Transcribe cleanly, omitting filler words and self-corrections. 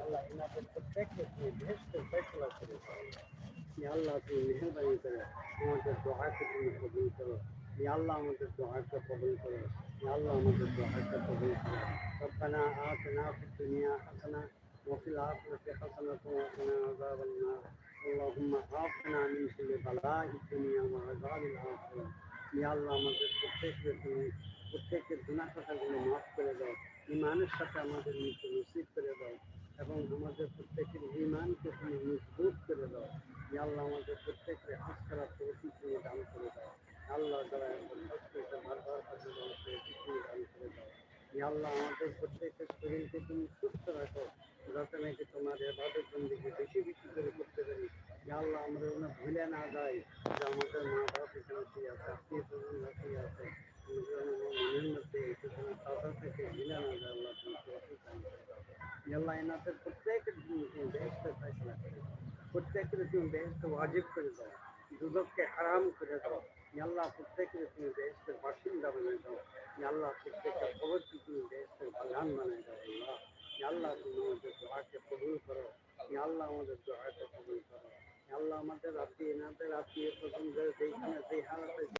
আল্লাহ এনাদের প্রত্যেককে তুমি বেহেশতের ফয়সালা করে দাও। ইয়া আল্লাহ তুমি মেহেরবানি করে আমাদের দোয়াকে তুমি কবুল করো। ইয়া আল্লাহ আমাদের দোয়াকে কবুল করো। ইয়া আল্লাহ আমাদের দোয়াকে কবুল করো। ربنا آتنا في الدنيا حسنة وفي الآخرة حسنة وقنا عذاب النار اللهم عافنا من كل بلاء الدنيا وعذاب الآخرة ইয়া আল্লাহ আমাদের প্রত্যেকের গুনাহ খাতাগুলো মাফ করে দাও। ঈমানের সাথে আমাদের মৃত্যু নসিব করে দাও এবং আমাদের প্রত্যেকের ঈমানকে তুমি মজবুত করে দাও। ইয়া আল্লাহ আমাদের প্রত্যেককে হজ করার তৌফিক তুমি দান করে দাও। আল্লাহ যারা এখন হজ করতে বারবার কাজে দাও তৌফিক তুমি দান করে দাও। ইয়া আল্লাহ আমাদের প্রত্যেকের শরীরকে তুমি সুস্থ রাখো যাতে নাকি তোমার ইবাদত বন্দেগী বেশি বেশি করে করতে পারি। ইয়া আল্লাহ আমরা যেন ভুলে না যাই যে আমাদের মা বাপ এখানে কি আছে, আত্মীয় স্বজনরা কি আছে, আমরা যেন আমার মনের মধ্যে একটু যেন তাদের থেকে ভুলে না যায়। আল্লাহ তুমি তৌফিক দান করে দাও। ইয়া আল্লাহ এনাদের প্রত্যেকের জন্য তুমি বেহেশতের ফয়সালা করে দাও। প্রত্যেকের তুমি বেহেশত ওয়াজিব করে দাও, দুজককে হারাম করে দাও। ইয়া আল্লাহ প্রত্যেকের তুমি বেহেশতের বাসিন্দা বানিয়ে দাও। ইয়া আল্লাহ প্রত্যেকের কবরকে তুমি বেহেশতের বাগান বানিয়ে দাও। আল্লাহ ইয়া আল্লাহ তুমি আমাদের দোয়াকে কবুল করো। ইয়া আল্লাহ আমাদের দোয়াকে কবুল করো। ইয়া আল্লাহ আমাদের আত্মীয় এনাদের আত্মীয় স্বজনদের যেখানে যে হালাতে